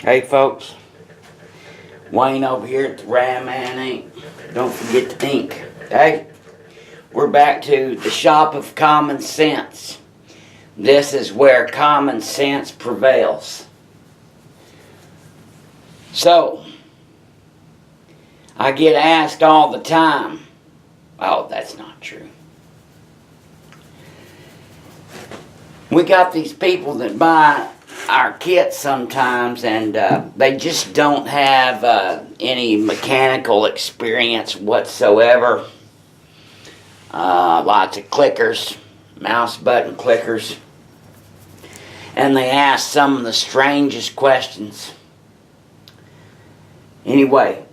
Hey folks, Wayne over here at the Radman Ink. Don't forget the ink. Hey, we're back to the shop of common sense. This is where common sense prevails. So, I get asked all the time. Oh, that's not true. We got these people that buy our kits sometimes, and they just don't have any mechanical experience whatsoever. Lots of clickers, mouse button clickers, and they ask some of the strangest questions. Anyway,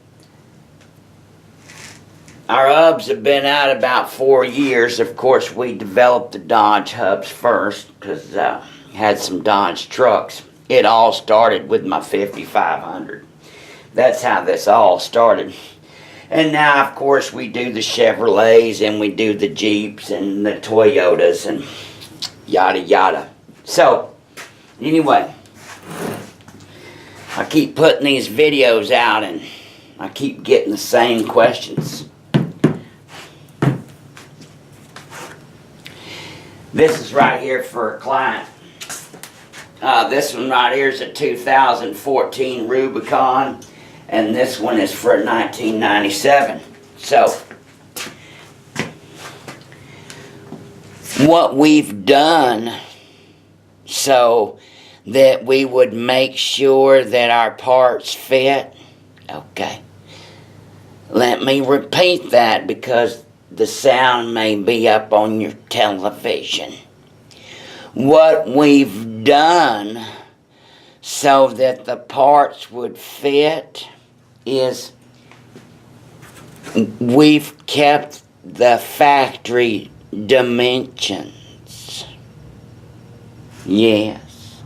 our hubs have been out about 4 years. Of course, we developed the Dodge hubs first because had some Dodge trucks. It all started with my 5500. That's how this all started. And now, of course, we do the Chevrolets and we do the Jeeps and the Toyotas and yada yada. So, anyway, I keep putting these videos out and I keep getting the same questions. This is right here for a client. This one right here is a 2014 Rubicon, and this one is for a 1997. So, what we've done so that we would make sure that our parts fit, okay, let me repeat that because the sound may be up on your television. What we've done so that the parts would fit is we've kept the factory dimensions. Yes.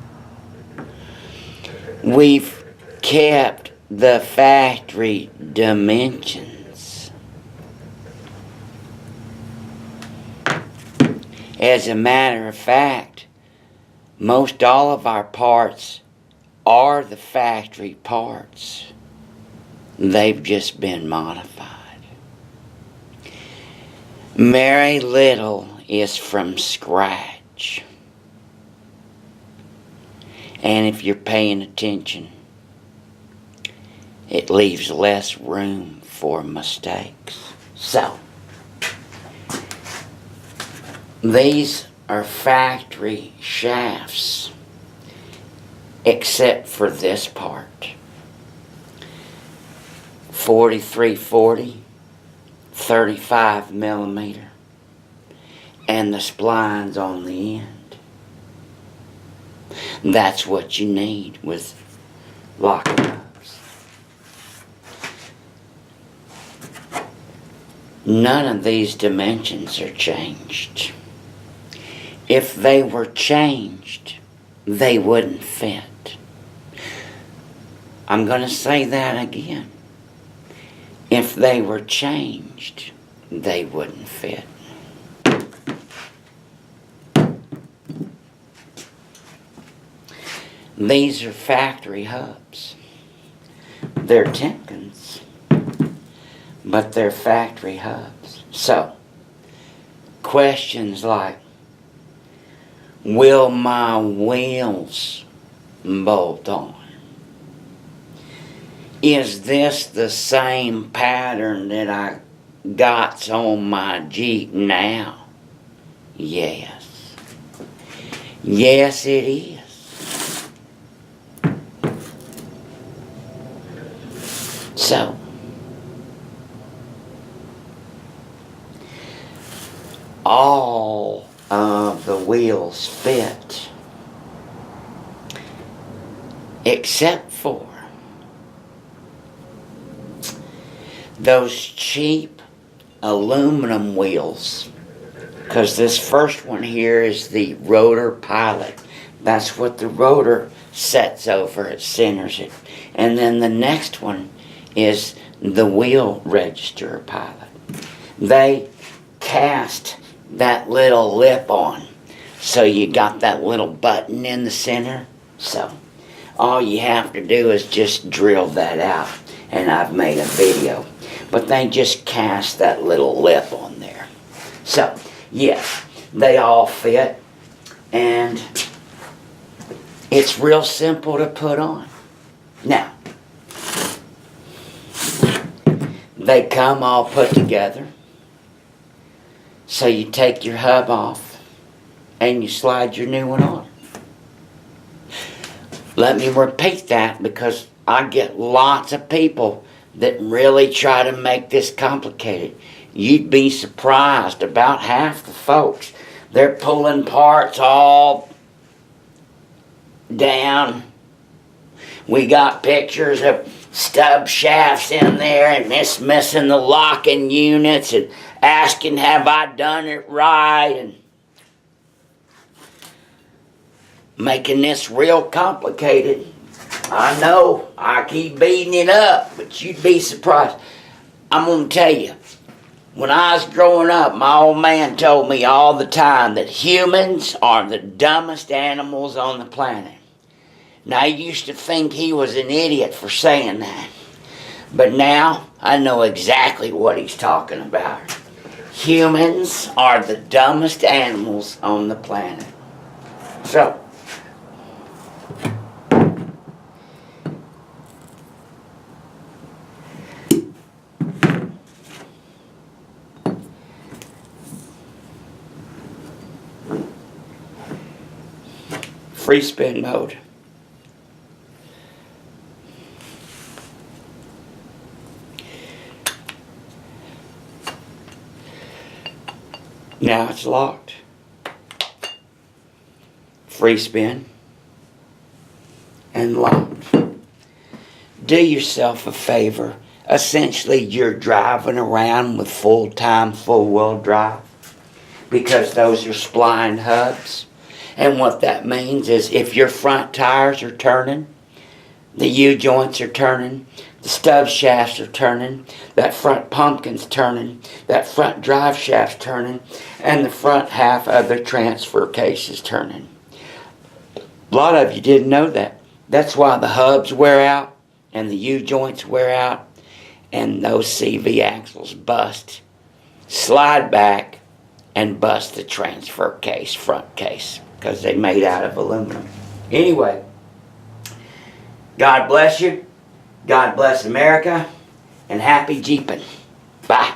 We've kept the factory dimensions. As a matter of fact, most all of our parts are the factory parts. They've just been modified. Very little is from scratch. And if you're paying attention, it leaves less room for mistakes. So, these are factory shafts, except for this part. 4340, 35 millimeter, and the splines on the end. That's what you need with locker hubs. None of these dimensions are changed. If they were changed, they wouldn't fit. I'm going to say that again. If they were changed, they wouldn't fit. These are factory hubs. They're Timkens, but they're factory hubs. So, questions like, will my wheels bolt on? Is this the same pattern that I got on my Jeep now? Yes. Yes, it is. So, all of the wheels fit, except for those cheap aluminum wheels, because this first one here is the rotor pilot. That's what the rotor sets over, it centers it. And then the next one is the wheel register pilot. They cast that little lip on, so you got that little button in the center. So all you have to do is just drill that out. And I've made a video. But they just cast that little lip on there. So, yes, they all fit. And it's real simple to put on. Now, they come all put together. So you take your hub off and you slide your new one on. Let me repeat that because I get lots of people that really try to make this complicated. You'd be surprised, about half the folks, they're pulling parts all down. We got pictures of stub shafts in there and this missing the locking units and asking have I done it right and making this real complicated. I know, I keep beating it up, but you'd be surprised. I'm going to tell you, when I was growing up, my old man told me all the time that humans are the dumbest animals on the planet. Now, I used to think he was an idiot for saying that. But now, I know exactly what he's talking about. Humans are the dumbest animals on the planet. So, free spin mode. Now it's locked. Free spin. And locked. Do yourself a favor. Essentially, you're driving around with full-time, full-wheel drive. Because those are spline hubs. And what that means is if your front tires are turning, the U-joints are turning, the stub shafts are turning, that front pumpkin's turning, that front drive shaft's turning, and the front half of the transfer case is turning. A lot of you didn't know that. That's why the hubs wear out, and the U-joints wear out, and those CV axles bust, slide back, and bust the transfer case, front case, because they're made out of aluminum. Anyway, God bless you. God bless America. And happy Jeeping. Bye.